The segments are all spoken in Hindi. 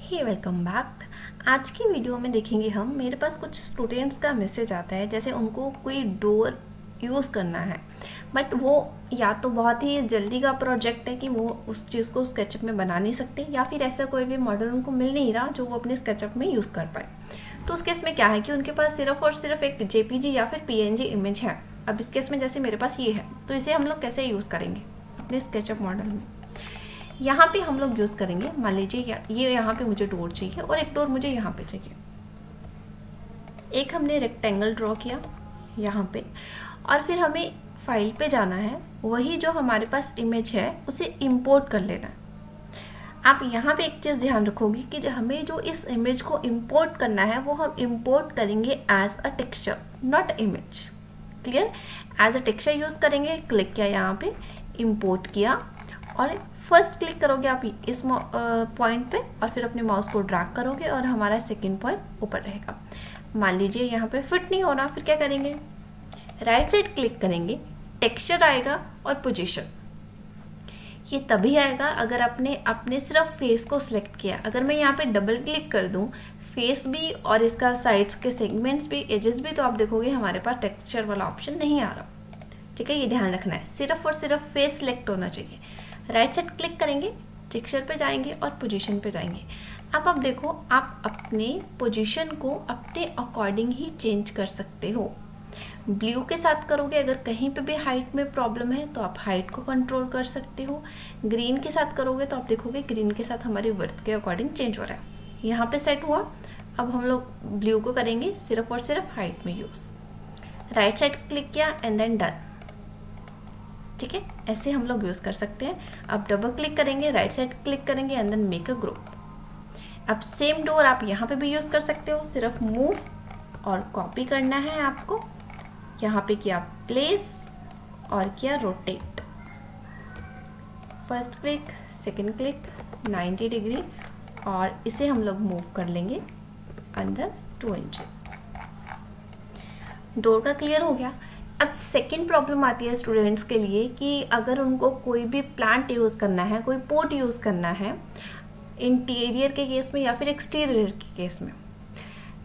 हे वेलकम बैक। आज की वीडियो में देखेंगे हम, मेरे पास कुछ स्टूडेंट्स का मैसेज आता है जैसे उनको कोई डोर यूज़ करना है, बट वो या तो बहुत ही जल्दी का प्रोजेक्ट है कि वो उस चीज़ को स्केचअप में बना नहीं सकते, या फिर ऐसा कोई भी मॉडल उनको मिल नहीं रहा जो वो अपने स्केचअप में यूज़ कर पाए। तो उस केस में क्या है कि उनके पास सिर्फ और सिर्फ एक जेपीजी या फिर पीएनजी इमेज है। अब इस केस में जैसे मेरे पास ये है, तो इसे हम लोग कैसे यूज़ करेंगे अपने स्केचअप मॉडल में। यहाँ पे हम लोग यूज़ करेंगे, मान लीजिए ये यहाँ पे मुझे डोर चाहिए और एक डोर मुझे यहाँ पे चाहिए। एक हमने रेक्टेंगल ड्रॉ किया यहाँ पे, और फिर हमें फाइल पे जाना है, वही जो हमारे पास इमेज है उसे इंपोर्ट कर लेना है। आप यहाँ पे एक चीज़ ध्यान रखोगे कि जो हमें जो इस इमेज को इंपोर्ट करना है वो हम इंपोर्ट करेंगे as a texture, not image. Clear? As a texture use करेंगे। क्लिक किया यहाँ पे, इंपोर्ट किया, और फर्स्ट क्लिक करोगे आप इस पॉइंट पे और फिर अपने माउस को ड्रैग करोगे और हमारा सेकंड पॉइंट ऊपर रहेगा। मान लीजिए यहाँ पे फिट नहीं हो रहा, फिर क्या करेंगे, राइट साइड क्लिक करेंगे, टेक्सचर आएगा और पोजीशन। ये तभी आएगा अगर आपने अपने सिर्फ फेस को सिलेक्ट किया। अगर मैं यहाँ पे डबल क्लिक कर दूँ, फेस भी और इसका साइड्स के सेगमेंट्स भी, एजेस भी, तो आप देखोगे हमारे पास टेक्सचर वाला ऑप्शन नहीं आ रहा। ठीक है, ये ध्यान रखना है, सिर्फ और सिर्फ फेस सिलेक्ट होना चाहिए। राइट साइड क्लिक करेंगे, टेक्सचर पे जाएंगे और पोजीशन पे जाएंगे। अब देखो, आप अपने पोजीशन को अपने अकॉर्डिंग ही चेंज कर सकते हो। ब्लू के साथ करोगे, अगर कहीं पे भी हाइट में प्रॉब्लम है तो आप हाइट को कंट्रोल कर सकते हो। ग्रीन के साथ करोगे तो आप देखोगे ग्रीन के साथ हमारी विड्थ के अकॉर्डिंग चेंज हो रहा है। यहाँ पे सेट हुआ। अब हम लोग ब्लू को करेंगे सिर्फ और सिर्फ हाइट में यूज़। राइट साइड क्लिक किया एंड देन डन। ठीक है, ऐसे हम लोग यूज़ कर सकते हैं। अब डबल क्लिक करेंगे, राइट साइड क्लिक करेंगे and then make a group. अब सेम डोर आप यहाँ पे भी यूज़ कर सकते हो, सिर्फ मूव और कॉपी करना है आपको। यहाँ पे किया प्लेस और किया rotate. First click, second click, 90 degree, और इसे हम लोग मूव कर लेंगे अंदर 2 इंचेस। डोर का क्लियर हो गया। अब सेकेंड प्रॉब्लम आती है स्टूडेंट्स के लिए कि अगर उनको कोई भी प्लांट यूज़ करना है, कोई पोट यूज़ करना है, इंटीरियर के केस में या फिर एक्सटीरियर के केस में,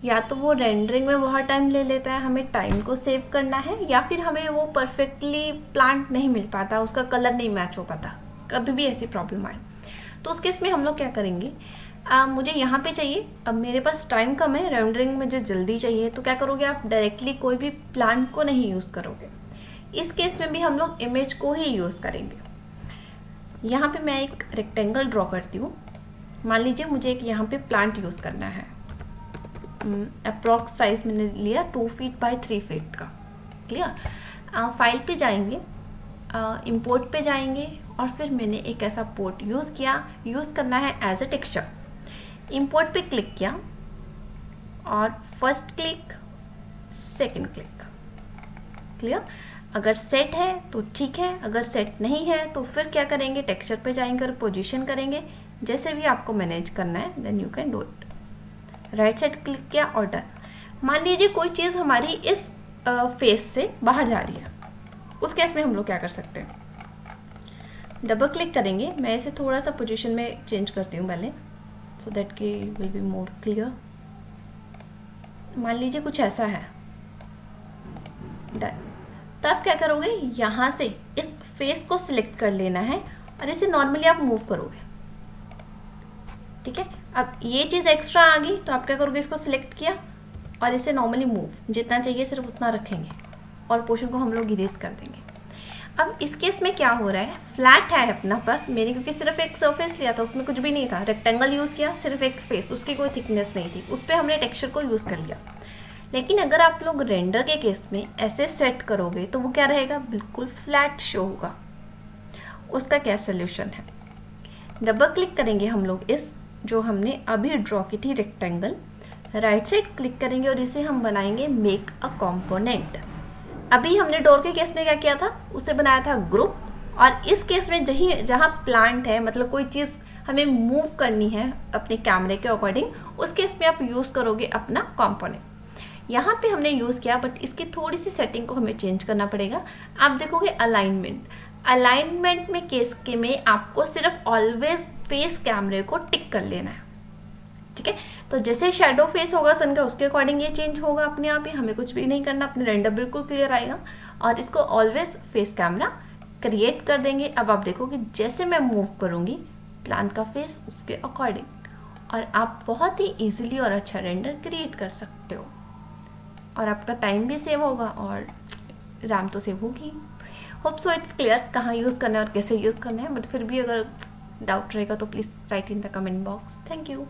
या तो वो रेंडरिंग में बहुत टाइम ले लेता है, हमें टाइम को सेव करना है, या फिर हमें वो परफेक्टली प्लांट नहीं मिल पाता, उसका कलर नहीं मैच हो पाता, कभी भी ऐसी प्रॉब्लम आए, तो उस केस में हम लोग क्या करेंगे, मुझे यहाँ पे चाहिए, अब मेरे पास टाइम कम है, रेंडरिंग मुझे जल्दी चाहिए, तो क्या करोगे आप, डायरेक्टली कोई भी प्लांट को नहीं यूज़ करोगे। इस केस में भी हम लोग इमेज को ही यूज़ करेंगे। यहाँ पे मैं एक रेक्टेंगल ड्रॉ करती हूँ। मान लीजिए मुझे एक यहाँ पे प्लांट यूज़ करना है। अप्रॉक्स साइज मैंने लिया 2 फीट बाय 3 फीट का। क्लियर? फाइल पे जाएंगे, इंपोर्ट पे जाएंगे, और फिर मैंने एक ऐसा पोर्ट यूज़ किया, यूज़ करना है एज अ टेक्सचर। इंपोर्ट पे क्लिक किया और first click, second click. Clear? अगर सेट है तो ठीक है, अगर सेट नहीं है तो फिर क्या करेंगे, टेक्सचर पे जाएंगे और पोजीशन करेंगे। जैसे भी आपको मैनेज करना है, then you can do it. Right side click किया और डन। मान लीजिए कोई चीज़ हमारी इस फेस से बाहर जा रही है, उस केस में हम लोग क्या कर सकते हैं, डबल क्लिक करेंगे। मैं इसे थोड़ा सा पोजीशन में चेंज करती हूँ पहले, सो दैट कि विल बी मोर क्लियर। मान लीजिए कुछ ऐसा है, डन। तो आप क्या करोगे, यहाँ से इस फेस को सिलेक्ट कर लेना है और इसे नॉर्मली आप मूव करोगे। ठीक है, अब ये चीज़ एक्स्ट्रा आ गई तो आप क्या करोगे, इसको सिलेक्ट किया और इसे नॉर्मली मूव, जितना चाहिए सिर्फ उतना रखेंगे और पोर्शन को हम लोग इरेज कर देंगे। अब इस केस में क्या हो रहा है, फ्लैट है अपना पास मेरे, क्योंकि सिर्फ एक सरफेस लिया था, उसमें कुछ भी नहीं था, रेक्टेंगल यूज़ किया, सिर्फ एक फेस, उसकी कोई थिकनेस नहीं थी, उस पर हमने टेक्सचर को यूज़ कर लिया। लेकिन अगर आप लोग रेंडर के केस में ऐसे सेट करोगे तो वो क्या रहेगा, बिल्कुल फ्लैट शो होगा। उसका क्या सोल्यूशन है, डबल क्लिक करेंगे हम लोग इस जो हमने अभी ड्रॉ की थी रेक्टेंगल, राइट साइड क्लिक करेंगे और इसे हम बनाएंगे मेक अ कॉम्पोनेंट। अभी हमने डोर के केस में क्या किया था, उसे बनाया था ग्रुप, और इस केस में जहाँ प्लांट है, मतलब कोई चीज़ हमें मूव करनी है अपने कैमरे के अकॉर्डिंग, उस केस में आप यूज़ करोगे अपना कॉम्पोनेंट। यहाँ पे हमने यूज़ किया, बट इसकी थोड़ी सी सेटिंग को हमें चेंज करना पड़ेगा। आप देखोगे अलाइनमेंट में केस के में आपको सिर्फ ऑलवेज फेस कैमरे को टिक कर लेना है। ठीक है। तो जैसे शेडो फेस होगा सन का उसके अकॉर्डिंग ये चेंज होगा अपने आप ही, हमें कुछ भी नहीं करना, अपने रेंडर बिल्कुल क्लियर आएगा। और इसको ऑलवेज फेस कैमरा क्रिएट कर देंगे। अब आप देखो कि जैसे मैं मूव करूँगी प्लांट का फेस उसके अकॉर्डिंग, और आप बहुत ही ईजिली और अच्छा रेंडर क्रिएट कर सकते हो, और आपका टाइम भी सेव होगा और रैम तो सेव होगी। होप सो इट्स क्लियर कहाँ यूज़ करना है और कैसे यूज़ करना है, बट फिर भी अगर डाउट रहेगा तो please write in the comment box. Thank you.